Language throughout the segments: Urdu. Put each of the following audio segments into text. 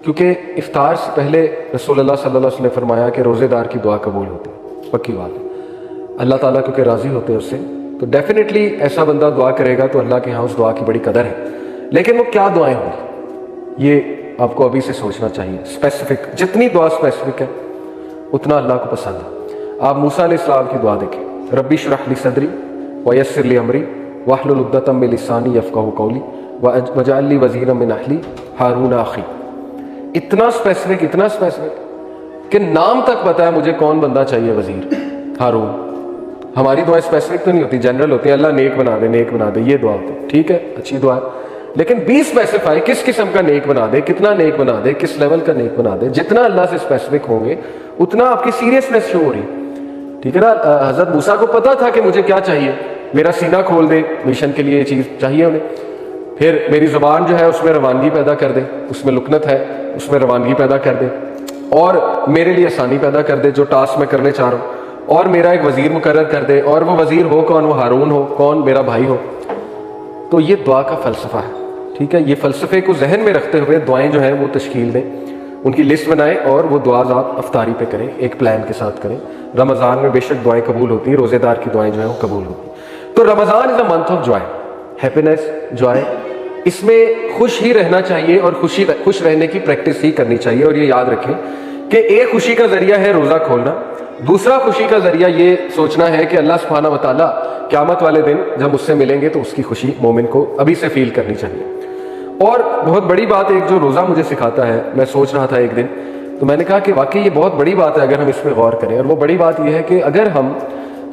کیونکہ افطار سے پہلے رسول اللہ صلی اللہ علیہ وسلم نے فرمایا کہ روزے دار کی دعا قبول ہوتی ہے، پکی بات ہے، اللہ تعالیٰ کیونکہ راضی ہوتے ہیں اس سے، تو ڈیفینیٹلی ایسا بندہ دعا کرے گا تو اللہ کے ہاں اس دعا کی بڑی قدر ہے۔ لیکن وہ کیا دعائیں ہوں گی یہ آپ کو ابھی سے سوچنا چاہیے۔ اسپیسیفک، جتنی دعا اسپیسیفک ہے اتنا اللہ کو پسند ہے۔ آپ موسیٰ علیہ السلام کی دعا دیکھیں، ربی اشرح لی صدری ویسر لی امری واحلل عقدۃ من لسانی یفقہوا قولی واجعل لی وزیرا من اہلی ہارون اخی۔ اتنا اسپیسیفک کہ نام تک پتا ہے مجھے کون بندہ چاہیے وزیر، ہارون۔ ہماری دعائیں اسپیسیفک تو نہیں ہوتی، جنرل ہوتی ہیں، اللہ نیک بنا دے، نیک بنا دے، یہ دعا ہوتی ہے، ٹھیک ہے، اچھی دعا ہے، لیکن بھی اسپیسیفائی کس قسم کا نیک بنا دے، کتنا نیک بنا دے، کس لیول کا نیک بنا دے۔ جتنا اللہ سے اسپیسیفک ہوں گے اتنا آپ کی سیریسنیس شو ہو رہی ہے، ٹھیک ہے نا۔ حضرت موسیٰ کو پتا تھا کہ مجھے کیا چاہیے، میرا سینہ کھول دے، مشن کے لیے یہ چیز چاہیے انہیں، پھر میری زبان جو ہے اس میں روانگی پیدا کر دے، اس میں لکنت ہے اس میں روانگی پیدا کر دے، اور میرے لیے آسانی پیدا کر دے جو ٹاسک میں کرنے چاہ رہا ہوں، اور میرا ایک وزیر مقرر کر دے، اور وہ وزیر ہو کون، وہ ہارون ہو، کون میرا بھائی ہو۔ تو یہ دعا کا فلسفہ ہے، ٹھیک ہے۔ یہ فلسفے کو ذہن میں رکھتے ہوئے دعائیں جو ہیں وہ تشکیل دیں، ان کی لسٹ بنائیں، اور وہ دعا آپ افطاری پہ کریں، ایک پلان کے ساتھ کریں۔ رمضان میں بے شک دعائیں قبول ہوتی ہیں، روزے دار کی دعائیں جو ہیں وہ قبول ہوتی ہیں۔ تو Ramzan is a month of joy, happiness, joy. اس میں خوش ہی رہنا چاہیے، اور خوش رہنے کی پریکٹس ہی کرنی چاہیے۔ اور یہ یاد رکھیں کہ ایک خوشی کا ذریعہ ہے روزہ کھولنا، دوسرا خوشی کا ذریعہ یہ سوچنا ہے کہ اللہ سبحانہ و تعالیٰ قیامت والے دن جب اس سے ملیں گے تو اس کی خوشی مومن کو ابھی سے فیل کرنی چاہیے۔ اور بہت بڑی بات ایک جو روزہ مجھے سکھاتا ہے، میں سوچ رہا تھا ایک دن تو میں نے کہا کہ واقعی یہ بہت بڑی بات ہے اگر ہم اس پہ غور کریں، اور وہ بڑی بات یہ ہے کہ اگر ہم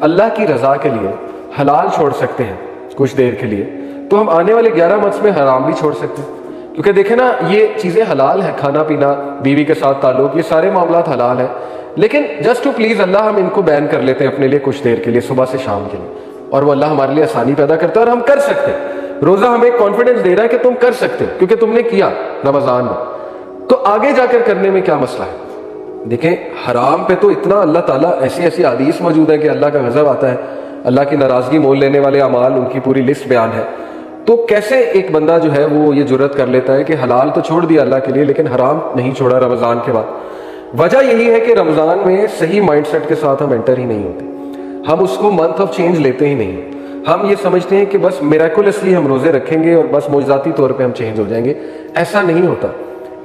اللہ کی رضا کے لیے حلال چھوڑ سکتے ہیں کچھ دیر کے لیے، تو ہم آنے والے 11 منتھس میں حرام بھی چھوڑ سکتے ہیں۔ کیونکہ دیکھیں نا، یہ چیزیں حلال ہیں، کھانا پینا، بیوی کے ساتھ تعلق، یہ سارے معاملات حلال ہیں، لیکن جسٹ ٹو پلیز اللہ ہم ان کو بین کر لیتے ہیں اپنے لیے کچھ دیر کے لیے، صبح سے شام کے لیے، اور وہ اللہ ہمارے لیے آسانی پیدا کرتا ہے اور ہم کر سکتے ہیں۔ روزہ ہمیں کانفیڈنس دے رہا ہے کہ تم کر سکتے ہو کیونکہ تم نے کیا رمضان میں، تو آگے جا کر کرنے میں کیا مسئلہ ہے؟ دیکھیں حرام پہ تو اتنا اللہ تعالیٰ ایسی حدیث موجود ہے کہ اللہ کا غضب آتا ہے، اللہ کی ناراضگی مول لینے والے اعمال، ان کی پوری لسٹ بیان ہے۔ تو کیسے ایک بندہ جو ہے وہ یہ جرات کر لیتا ہے کہ حلال تو چھوڑ دیا اللہ کے لیے لیکن حرام نہیں چھوڑا رمضان کے بعد؟ وجہ یہی ہے کہ رمضان میں صحیح مائنڈ سیٹ کے ساتھ ہم انٹر ہی نہیں ہوتے، ہم اس کو منتھ آف چینج لیتے ہی نہیں۔ ہم یہ سمجھتے ہیں کہ بس میریکولسلی ہم روزے رکھیں گے اور بس معجزاتی طور پہ ہم چینج ہو جائیں گے، ایسا نہیں ہوتا،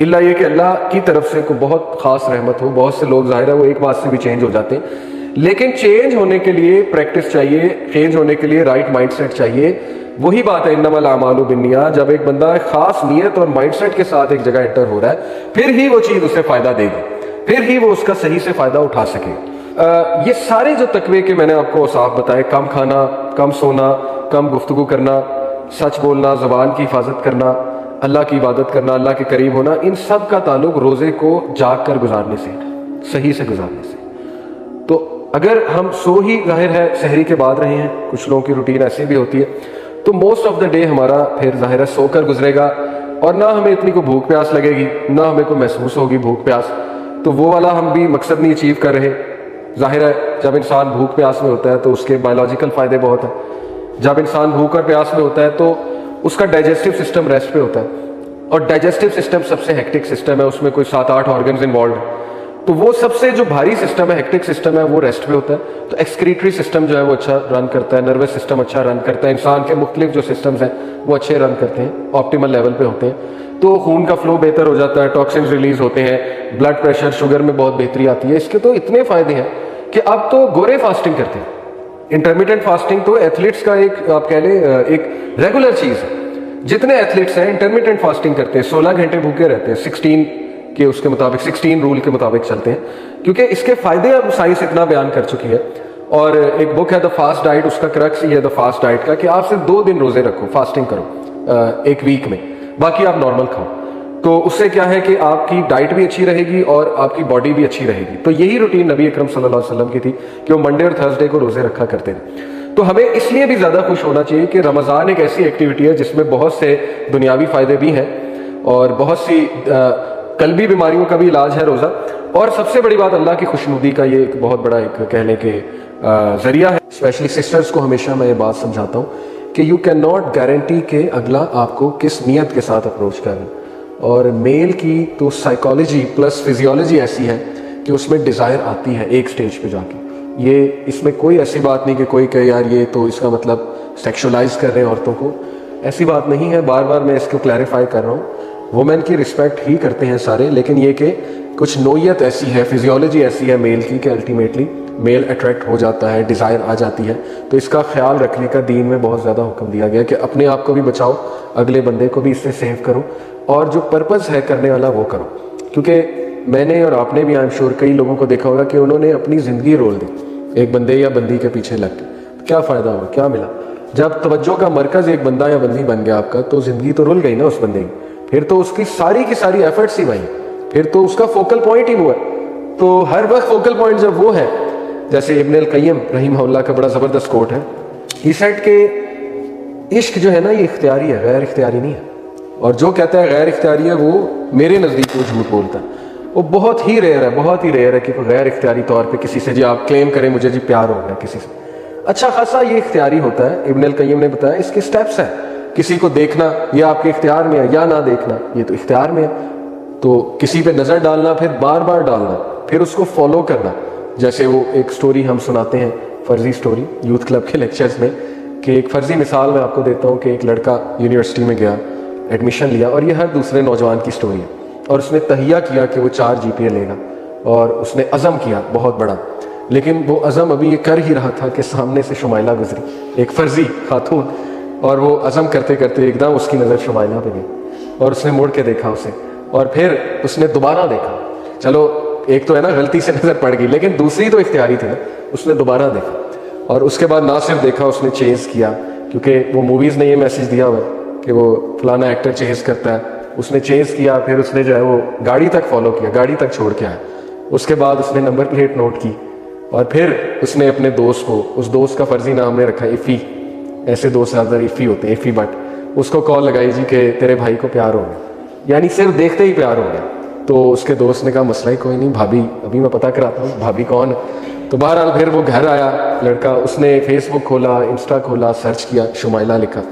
الا یہ کہ اللہ کی طرف سے کوئی بہت خاص رحمت ہو۔ بہت سے لوگ ظاہر ہے وہ ایک بات سے بھی چینج ہو جاتے ہیں، لیکن چینج ہونے کے لیے پریکٹس چاہیے، چینج ہونے کے لیے رائٹ مائنڈ سیٹ چاہیے۔ وہی بات ہے انما الاعمال بالنیات، جب ایک بندہ خاص نیت اور مائنڈ سیٹ کے ساتھ ایک جگہ انٹر ہو رہا ہے پھر ہی وہ چیز اسے فائدہ دے گی، پھر ہی وہ اس کا صحیح سے فائدہ اٹھا سکے۔ یہ سارے جو تقوی کے میں نے آپ کو صاف بتائے، کم کھانا، کم سونا، کم گفتگو کرنا، سچ بولنا، زبان کی حفاظت کرنا، اللہ کی عبادت کرنا، اللہ کے قریب ہونا، ان سب کا تعلق روزے کو جاگ کر گزارنے سے، صحیح سے گزارنے سے۔ تو اگر ہم سو ہی ظاہر ہے سحری کے بعد رہے ہیں، کچھ لوگوں کی روٹین ایسی بھی ہوتی ہے، تو موسٹ آف دا ڈے ہمارا پھر ظاہر ہے سو کر گزرے گا، اور نہ ہمیں اتنی کو بھوک پیاس لگے گی، نہ ہمیں کو محسوس ہوگی بھوک پیاس، تو وہ والا ہم بھی مقصد نہیں اچیو کر رہے۔ ظاہر ہے جب انسان بھوک پیاس میں ہوتا ہے تو اس کے بایولوجیکل فائدے بہت ہیں، جب انسان بھوک اور پیاس میں ہوتا ہے تو اس کا ڈائجسٹو سسٹم ریسٹ پہ ہوتا ہے، اور ڈائجسٹو سسٹم سب سے ہیکٹک سسٹم ہے، اس میں کوئی 7-8 آرگنز انوالوڈ ہیں، تو وہ سب سے جو بھاری سسٹم ہے، ہیکٹک سسٹم ہے، وہ ریسٹ پہ ہوتا ہے۔ تو ایکسکریٹری سسٹم جو ہے وہ اچھا رن کرتا ہے، نروس سسٹم اچھا رن کرتا ہے، انسان کے مختلف جو سسٹمز ہیں وہ اچھے رن کرتے ہیں، آپٹیمل لیول پہ ہوتے ہیں، تو خون کا فلو بہتر ہو جاتا ہے، ٹاکسنز ریلیز ہوتے ہیں، بلڈ پریشر، شوگر میں بہت بہتری آتی ہے۔ اس کے تو اتنے فائدے ہیں کہ اب تو گورے فاسٹنگ کرتے ہیں، انٹرمیڈنٹ فاسٹنگ تو ایتھلیٹس کا ایک آپ کہہ لیں ایک ریگولر چیز ہے۔ جتنے ایتھلیٹس ہیں انٹرمیڈنٹ فاسٹنگ کرتے ہیں، 16 گھنٹے بھوکے رہتے ہیں، 16 کے اس کے مطابق 16 رول کے مطابق چلتے ہیں، کیونکہ اس کے فائدے اب سائنس اتنا بیان کر چکی ہے۔ اور ایک بک ہے دا فاسٹ ڈائٹ، اس کا کرکس یہ ہے دا فاسٹ ڈائٹ کا کہ آپ صرف 2 دن روزے رکھو، فاسٹنگ کرو ایک ویک میں، باقی آپ نارمل کھاؤ، تو اس سے کیا ہے کہ آپ کی ڈائٹ بھی اچھی رہے گی اور آپ کی باڈی بھی اچھی رہے گی۔ تو یہی روٹین نبی اکرم صلی اللہ علیہ وسلم کی تھی کہ وہ منڈے اور تھرسڈے کو روزے رکھا کرتے تھے۔ تو ہمیں اس لیے بھی زیادہ خوش ہونا چاہیے کہ رمضان ایک ایسی ایکٹیویٹی ہے جس میں بہت سے دنیاوی فائدے بھی ہیں اور بہت سی قلبی بیماریوں کا بھی علاج ہے روزہ، اور سب سے بڑی بات اللہ کی خوشنودی کا یہ ایک بہت بڑا ایک کہنے کے ذریعہ ہے۔ اسپیشلی سسٹرز کو ہمیشہ میں یہ بات سمجھاتا ہوں کہ یو کین ناٹ گارنٹی کہ اگلا آپ کو کس نیت کے ساتھ اپروچ کرنا۔ اور میل کی تو سائیکالوجی پلس فزیولوجی ایسی ہے کہ اس میں ڈیزائر آتی ہے ایک سٹیج پہ جا کے. یہ اس میں کوئی ایسی بات نہیں کہ کوئی کہے یار یہ تو اس کا مطلب سیکشولائز کر رہے ہیں عورتوں کو. ایسی بات نہیں ہے. بار بار میں اس کو کلیریفائی کر رہا ہوں. وومن کی رسپیکٹ ہی کرتے ہیں سارے, لیکن یہ کہ کچھ نوعیت ایسی ہے, فزیولوجی ایسی ہے میل کی کہ الٹیمیٹلی میل اٹریکٹ ہو جاتا ہے, ڈیزائر آ جاتی ہے. تو اس کا خیال رکھنے کا دین میں بہت زیادہ حکم دیا گیا کہ اپنے آپ کو بھی بچاؤ, اگلے بندے کو بھی اس سے سیو کرو, اور جو پرپز ہے کرنے والا وہ کرو. کیونکہ میں نے اور آپ نے بھی آئی ایم شیور کئی لوگوں کو دیکھا ہوگا کہ انہوں نے اپنی زندگی رول دی ایک بندے یا بندی کے پیچھے لگ کے. کیا فائدہ ہوا, کیا ملا؟ جب توجہ کا مرکز ایک بندہ یا بندی بن گیا آپ کا, تو زندگی تو رول گئی نا اس بندے کی. پھر تو اس کی ساری ایفرٹس ہی وہیں, پھر تو اس کا فوکل پوائنٹ ہی وہ ہے. تو ہر وقت فوکل پوائنٹ جب وہ ہے, جیسے ابن القیم رحمہ اللہ کا بڑا زبردست کوٹ ہے, ہی سیڈ کہ عشق جو ہے نا یہ اختیاری ہے, غیر اختیاری نہیں ہے. اور جو کہتا ہے غیر اختیاری ہے وہ میرے نزدیک وہ جھوٹ بولتا ہے. وہ بہت ہی ریئر ہے کہ کوئی غیر اختیاری طور پہ کسی سے جی آپ کلیم کریں مجھے جی پیار ہو گیا کسی سے. اچھا خاصا یہ اختیاری ہوتا ہے. ابن القیم نے بتایا اس کے سٹیپس ہیں. کسی کو دیکھنا یہ آپ کے اختیار میں ہے, یا نہ دیکھنا یہ تو اختیار میں ہے. تو کسی پہ نظر ڈالنا, پھر بار بار ڈالنا, پھر اس کو فالو کرنا. جیسے وہ ایک سٹوری ہم سناتے ہیں, فرضی سٹوری یوتھ کلب کے لیکچرز میں, کہ ایک فرضی مثال میں آپ کو دیتا ہوں کہ ایک لڑکا یونیورسٹی میں گیا, ایڈمیشن لیا, اور یہ ہر دوسرے نوجوان کی سٹوری ہے. اور اس نے تہیہ کیا کہ وہ 4 GPA لے گا, اور اس نے عزم کیا بہت بڑا. لیکن وہ عزم ابھی یہ کر ہی رہا تھا کہ سامنے سے شمائلہ گزری, ایک فرضی خاتون, اور وہ عزم کرتے کرتے ایک دم اس کی نظر شمائلہ پہ گئی, اور اس نے مڑ کے دیکھا اسے, اور پھر اس نے دوبارہ دیکھا. چلو ایک تو ہے نا غلطی سے نظر پڑ گئی, لیکن دوسری تو اختیاری تھی نا. اس نے دوبارہ دیکھا, اور اس کے بعد نہ صرف دیکھا, اس نے چیز کیا, کیونکہ وہ موویز نے یہ میسج دیا ہوا ہے کہ وہ فلانا ایکٹر چیز کرتا ہے. اس نے چیز کیا, پھر اس نے جو ہے وہ گاڑی تک فالو کیا, گاڑی تک چھوڑ کے آیا. اس کے بعد اس نے نمبر پلیٹ نوٹ کی, اور پھر اس نے اپنے دوست کو, اس دوست کا فرضی نام نے رکھا ایفی, ایسے دوست زیادہ ایفی ہوتے ہیں, ایفی بٹ, اس کو کال لگائی جی کہ تیرے بھائی کو پیار ہو گیا. یعنی صرف دیکھتے ہی پیار ہو گیا. تو اس کے دوست نے کہا مسئلہ ہی کوئی نہیں بھابھی, ابھی میں پتہ کراتا ہوں بھابھی کون ہے. تو بہرحال پھر وہ گھر آیا لڑکا, اس نے فیس بک کھولا, انسٹا کھولا, سرچ کیا, شمائلہ لکھا,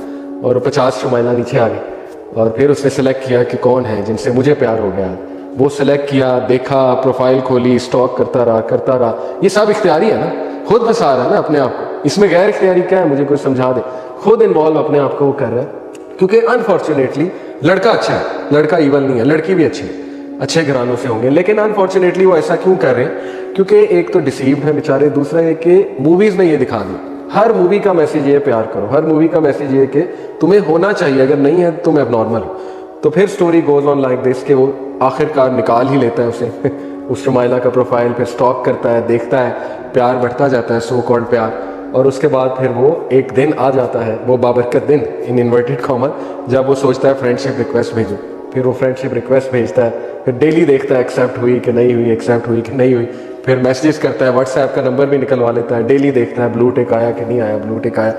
اور 50 شمائلہ نیچے آ گئی. اور پھر اس نے سلیکٹ کیا کہ کون ہے جن سے مجھے پیار ہو گیا. وہ سلیکٹ کیا, دیکھا, پروفائل کھولی, سٹاک کرتا رہا. یہ سب اختیاری ہے نا, خود بسا رہا ہے نا اپنے آپ کو. اس میں غیر اختیاری کیا ہے, مجھے کوئی سمجھا دے. خود انوالو اپنے آپ کو وہ کر رہا ہے, کیونکہ انفارچونیٹلی لڑکا اچھا ہے, لڑکا ایون نہیں ہے, لڑکی بھی اچھی ہے, اچھے گھرانوں سے ہوں گے, لیکن انفارچونیٹلی وہ ایسا کیوں کر رہے ہیں؟ کیونکہ ایک تو ڈیسیوڈ ہے بیچارے, دوسرا یہ کہ موویز میں یہ دکھا دیں. ہر مووی کا میسج یہ پیار کرو, ہر مووی کا میسج یہ کہ تمہیں ہونا چاہیے, اگر نہیں ہے تم ایب نارمل ہو. تو پھر story goes on like this کہ وہ آخر کار نکال ہی لیتا ہے اسے اس شمائلہ کا پروفائل, پھر سٹاک کرتا ہے, دیکھتا ہے, پیار بڑھتا جاتا ہے, سو کالڈ پیار. اور اس کے بعد پھر وہ ایک دن آ جاتا ہے, وہ بابرکت دن ان انورٹڈ کامن, جب وہ سوچتا ہے فرینڈ شپ ریکویسٹ بھیجو. پھر وہ فرینڈ شپ ریکویسٹ بھیجتا ہے, پھر ڈیلی دیکھتا ہے ایکسیپٹ ہوئی کہ نہیں ہوئی, ایکسیپٹ ہوئی کہ نہیں ہوئی. پھر میسیجز کرتا ہے, واٹس ایپ کا نمبر بھی نکلوا لیتا ہے, ڈیلی دیکھتا ہے بلو ٹک آیا کہ نہیں آیا, بلو ٹک آیا.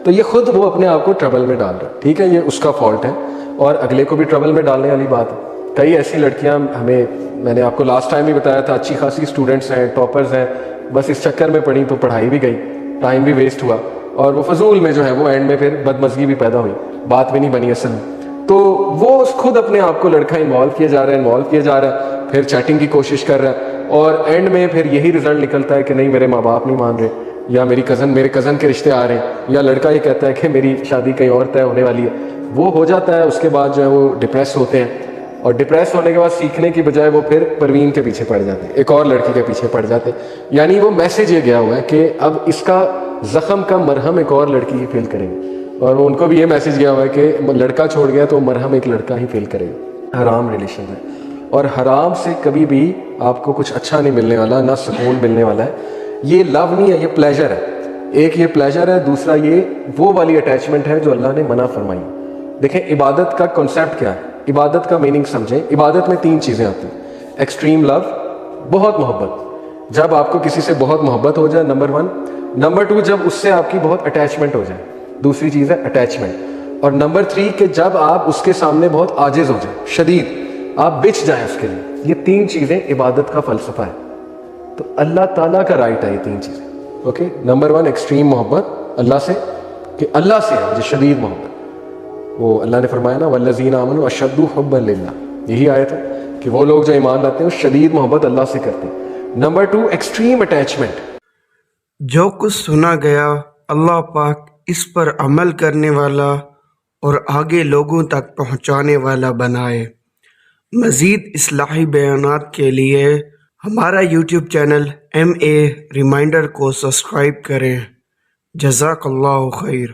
تو یہ خود وہ اپنے آپ کو ٹربل میں ڈال رہا ہے. ٹھیک ہے, یہ اس کا فالٹ ہے, اور اگلے کو بھی ٹربل میں ڈالنے والی بات ہے. کئی ایسی لڑکیاں ہمیں, میں نے آپ کو لاسٹ ٹائم بھی بتایا تھا, اچھی خاصی اسٹوڈنٹس ہیں, ٹاپرز ہیں, بس اس چکر میں پڑھی تو پڑھائی بھی گئی, ٹائم بھی ویسٹ ہوا, اور وہ فضول میں جو ہے وہ اینڈ میں پھر بدمزگی بھی پیدا ہوئی, بات بھی نہیں بنی اصل میں. تو وہ خود اپنے آپ کو لڑکا انوالو کیا جا رہا ہے, پھر چیٹنگ کی کوشش کر رہا ہے, اور اینڈ میں پھر یہی رزلٹ نکلتا ہے کہ نہیں میرے ماں باپ نہیں مان رہے, یا میرے کزن کے رشتے آ رہے ہیں, یا لڑکا یہ کہتا ہے کہ میری شادی کہیں اور طے ہونے والی ہے. وہ ہو جاتا ہے, اس کے بعد جو ہے وہ ڈپریس ہوتے ہیں, اور ڈپریس ہونے کے بعد سیکھنے کی بجائے وہ پھر پروین کے پیچھے پڑ جاتے ہیں, ایک اور لڑکی کے پیچھے پڑ جاتے ہیں. یعنی وہ میسج یہ گیا ہوا ہے کہ اب اس کا زخم کا مرہم ایک اور لڑکی ہی فیل کرے گی, اور ان کو بھی یہ میسج گیا ہوا ہے کہ لڑکا چھوڑ گیا تو مرہم ایک لڑکا ہی فیل کرے گا. حرام ریلیشن ہے, اور حرام سے کبھی بھی آپ کو کچھ اچھا نہیں ملنے والا, نہ سکون ملنے والا ہے. یہ لو نہیں ہے, یہ پلیجر ہے. ایک یہ پلیجر ہے, دوسرا یہ وہ والی اٹیچمنٹ ہے جو اللہ نے منع فرمائی. دیکھیں عبادت کا کنسیپٹ کیا ہے, عبادت کا میننگ سمجھیں. عبادت میں 3 چیزیں آتی ہیں. ایکسٹریم لو, بہت محبت, جب آپ کو کسی سے بہت محبت ہو جائے, نمبر 1. نمبر 2, جب اس سے آپ کی بہت اٹیچمنٹ ہو جائے, دوسری چیز ہے اٹیچمنٹ. اور نمبر 3 کہ جب آپ اس کے سامنے بہت عاجز ہو جائیں, شدید, آپ بچ جائیں اس کے لیے. یہ 3 چیزیں عبادت کا فلسفہ ہے. تو اللہ تعالیٰ کا رائٹ ہے یہ 3 چیزیں. اوکے, نمبر 1 ایکسٹریم محبت اللہ سے, کہ اللہ سے ہے جو شدید محبت. وہ اللہ نے فرمایا نا والذین آمنوا اشد حبا للہ, یہی آیت ہے کہ وہ لوگ جو ایمان لاتے ہیں وہ شدید محبت اللہ سے کرتے ہیں۔ Number 2 extreme attachment. جو کچھ سنا گیا اللہ پاک اس پر عمل کرنے والا اور آگے لوگوں تک پہنچانے والا بنائے۔ مزید اصلاحی بیانات کے لیے ہمارا یوٹیوب چینل MA ریمائنڈر کو سبسکرائب کریں۔ جزاک اللہ خیر۔